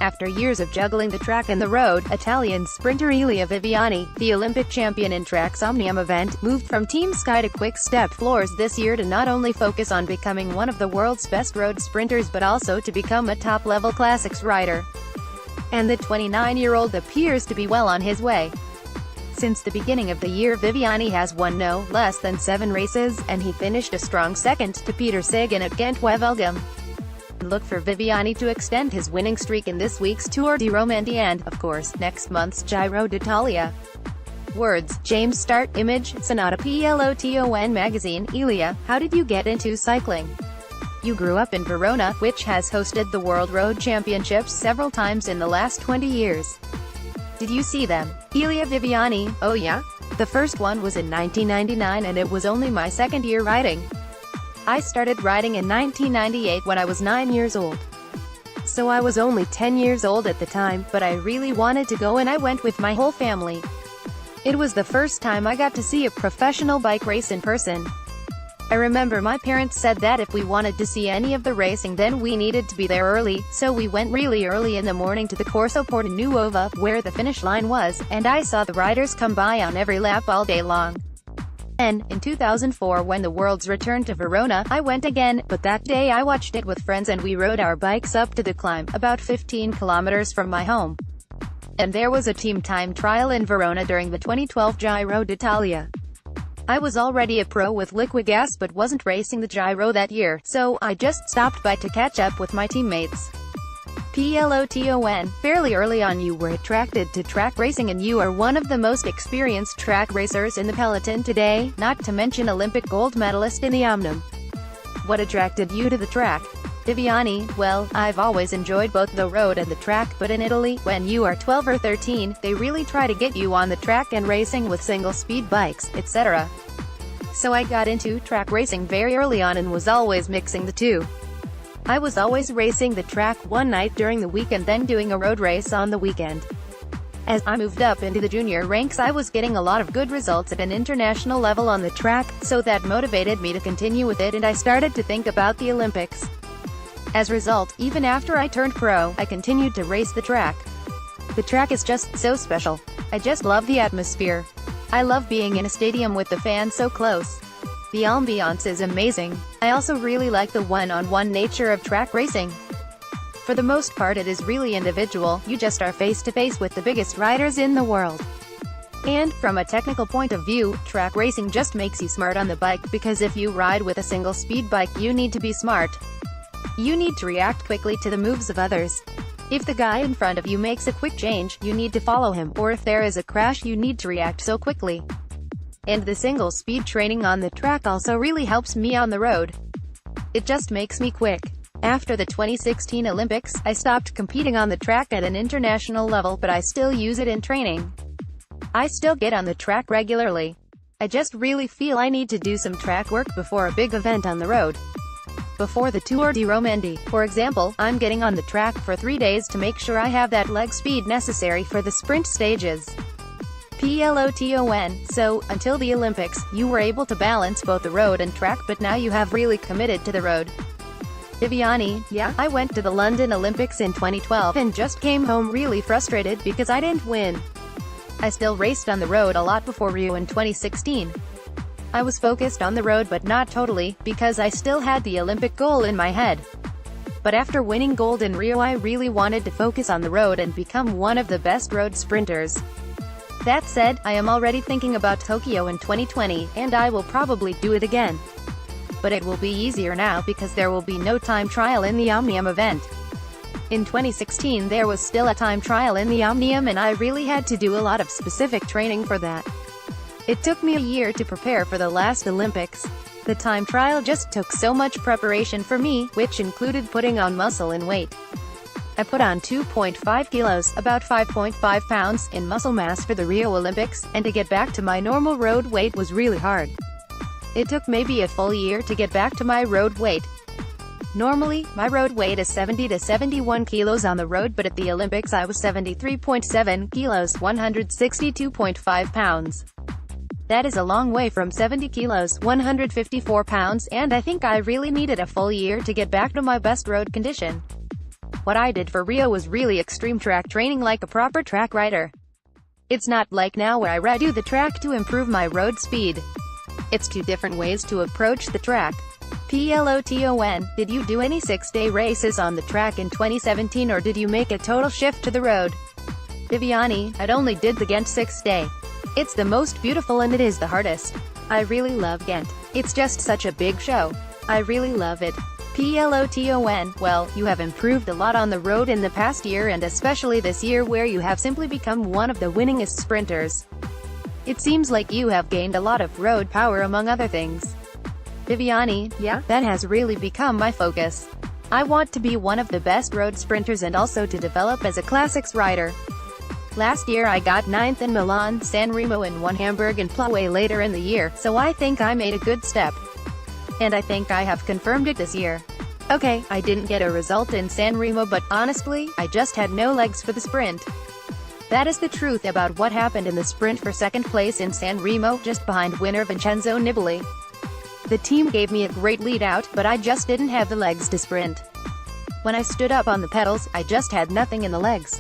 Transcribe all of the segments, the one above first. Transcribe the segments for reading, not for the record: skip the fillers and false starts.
After years of juggling the track and the road, Italian sprinter Elia Viviani, the Olympic champion in track's Omnium event, moved from Team Sky to Quick Step Floors this year to not only focus on becoming one of the world's best road sprinters but also to become a top-level classics rider. And the 29-year-old appears to be well on his way. Since the beginning of the year, Viviani has won no less than 7 races, and he finished a strong second to Peter Sagan at Ghent Wevelgem. Look for Viviani to extend his winning streak in this week's Tour di Romandie and, of course, next month's Giro d'Italia. Words: James Start. Image: Sonata Peloton magazine. Elia, how did you get into cycling? You grew up in Verona, which has hosted the World Road Championships several times in the last 20 years. Did you see them? Elia Viviani: Oh yeah? The first one was in 1999 and it was only my second year riding. I started riding in 1998 when I was 9 years old. So I was only 10 years old at the time, but I really wanted to go and I went with my whole family. It was the first time I got to see a professional bike race in person. I remember my parents said that if we wanted to see any of the racing then we needed to be there early, so we went really early in the morning to the Corso Porta Nuova, where the finish line was, and I saw the riders come by on every lap all day long. Then, in 2004 when the Worlds returned to Verona, I went again, but that day I watched it with friends and we rode our bikes up to the climb, about 15 kilometers from my home. And there was a team time trial in Verona during the 2012 Giro d'Italia. I was already a pro with Liquigas but wasn't racing the Giro that year, so I just stopped by to catch up with my teammates. Peloton. Fairly early on you were attracted to track racing and you are one of the most experienced track racers in the peloton today, not to mention Olympic gold medalist in the omnium. What attracted you to the track? Viviani: Well, I've always enjoyed both the road and the track, but in Italy, when you are 12 or 13, they really try to get you on the track and racing with single-speed bikes, etc. So I got into track racing very early on and was always mixing the two. I was always racing the track one night during the week and then doing a road race on the weekend. As I moved up into the junior ranks I was getting a lot of good results at an international level on the track, so that motivated me to continue with it and I started to think about the Olympics. As a result, even after I turned pro, I continued to race the track. The track is just so special. I just love the atmosphere. I love being in a stadium with the fans so close. The ambiance is amazing. I also really like the one-on-one nature of track racing. For the most part it is really individual, you just are face-to-face with the biggest riders in the world. And, from a technical point of view, track racing just makes you smart on the bike, because if you ride with a single-speed bike you need to be smart. You need to react quickly to the moves of others. If the guy in front of you makes a quick change, you need to follow him, or if there is a crash you need to react so quickly. And the single-speed training on the track also really helps me on the road. It just makes me quick. After the 2016 Olympics, I stopped competing on the track at an international level, but I still use it in training. I still get on the track regularly. I just really feel I need to do some track work before a big event on the road. Before the Tour di Romandie, for example, I'm getting on the track for 3 days to make sure I have that leg speed necessary for the sprint stages. Peloton. So, until the Olympics, you were able to balance both the road and track, but now you have really committed to the road. Viviani: Yeah, I went to the London Olympics in 2012 and just came home really frustrated because I didn't win. I still raced on the road a lot before Rio in 2016. I was focused on the road but not totally, because I still had the Olympic goal in my head. But after winning gold in Rio I really wanted to focus on the road and become one of the best road sprinters. That said, I am already thinking about Tokyo in 2020, and I will probably do it again. But it will be easier now because there will be no time trial in the Omnium event. In 2016 there was still a time trial in the Omnium and I really had to do a lot of specific training for that. It took me a year to prepare for the last Olympics. The time trial just took so much preparation for me, which included putting on muscle and weight. I put on 2.5 kilos, about 5.5 pounds, in muscle mass for the Rio Olympics, and to get back to my normal road weight was really hard. It took maybe a full year to get back to my road weight. Normally, my road weight is 70 to 71 kilos on the road, but at the Olympics I was 73.7 kilos, 162.5 pounds. That is a long way from 70 kilos, 154 pounds, and I think I really needed a full year to get back to my best road condition. What I did for Rio was really extreme track training like a proper track rider. It's not like now where I redo the track to improve my road speed. It's two different ways to approach the track. PLOTON, did you do any 6-day races on the track in 2017 or did you make a total shift to the road? Viviani, I'd only did the Ghent 6-day. It's the most beautiful and it is the hardest. I really love Ghent. It's just such a big show. I really love it. PLOTON, well, you have improved a lot on the road in the past year and especially this year where you have simply become one of the winningest sprinters. It seems like you have gained a lot of road power among other things. Viviani, yeah, that has really become my focus. I want to be one of the best road sprinters and also to develop as a classics rider. Last year I got 9th in Milan, San Remo and won Hamburg and Plough later in the year, so I think I made a good step. And I think I have confirmed it this year. Okay, I didn't get a result in San Remo but honestly, I just had no legs for the sprint. That is the truth about what happened in the sprint for second place in San Remo, just behind winner Vincenzo Nibali. The team gave me a great lead out, but I just didn't have the legs to sprint. When I stood up on the pedals, I just had nothing in the legs.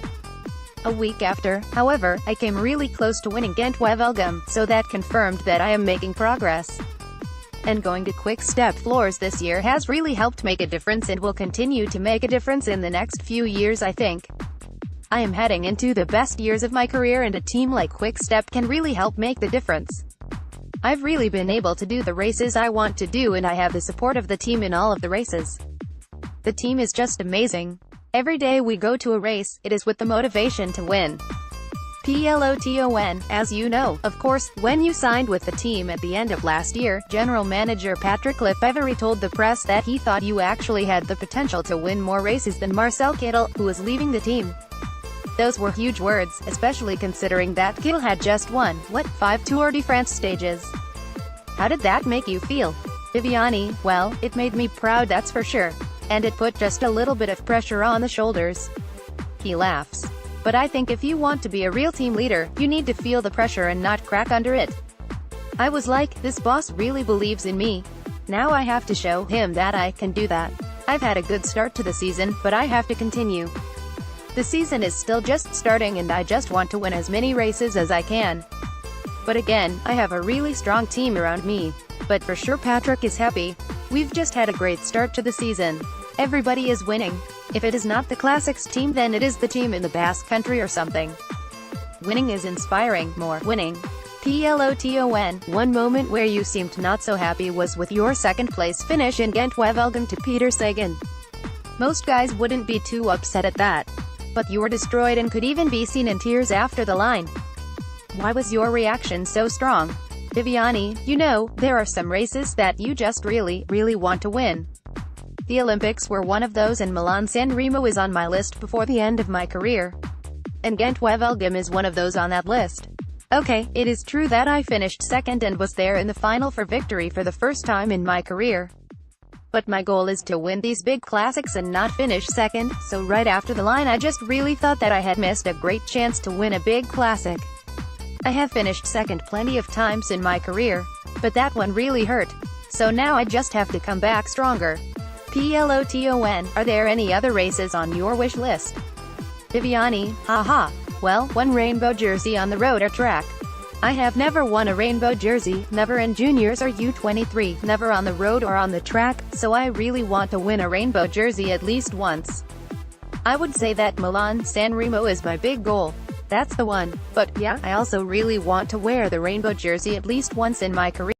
A week after, however, I came really close to winning Ghent Wevelgem, so that confirmed that I am making progress. And going to quick step floors this year has really helped make a difference and will continue to make a difference in the next few years I think. I am heading into the best years of my career and a team like Quick Step can really help make the difference. I've really been able to do the races I want to do and I have the support of the team in all of the races. The team is just amazing. Every day we go to a race, it is with the motivation to win. PLOTON, as you know, of course, when you signed with the team at the end of last year, General Manager Patrick Lefevre told the press that he thought you actually had the potential to win more races than Marcel Kittel, who was leaving the team. Those were huge words, especially considering that Kittel had just won, 5 Tour de France stages. How did that make you feel? Viviani, well, it made me proud that's for sure. And it put just a little bit of pressure on the shoulders. He laughs. But I think if you want to be a real team leader, you need to feel the pressure and not crack under it. I was like, this boss really believes in me. Now I have to show him that I can do that. I've had a good start to the season, but I have to continue. The season is still just starting and I just want to win as many races as I can. But again, I have a really strong team around me. But for sure Patrick is happy. We've just had a great start to the season. Everybody is winning. If it is not the Classics team then it is the team in the Basque Country or something. Winning is inspiring, more winning. PLOTON, one moment where you seemed not so happy was with your second place finish in Ghent Wevelgem to Peter Sagan. Most guys wouldn't be too upset at that. But you were destroyed and could even be seen in tears after the line. Why was your reaction so strong? Viviani, you know, there are some races that you just really want to win. The Olympics were one of those and Milan-San Remo is on my list before the end of my career. And Ghent Wevelgem is one of those on that list. Okay, it is true that I finished second and was there in the final for victory for the first time in my career. But my goal is to win these big classics and not finish second, so right after the line I just really thought that I had missed a great chance to win a big classic. I have finished second plenty of times in my career, but that one really hurt. So now I just have to come back stronger. PLOTON, are there any other races on your wish list? Viviani, haha. Well, one rainbow jersey on the road or track. I have never won a rainbow jersey, never in juniors or U23, never on the road or on the track, so I really want to win a rainbow jersey at least once. I would say that Milan-San Remo is my big goal. That's the one. But yeah, I also really want to wear the rainbow jersey at least once in my career.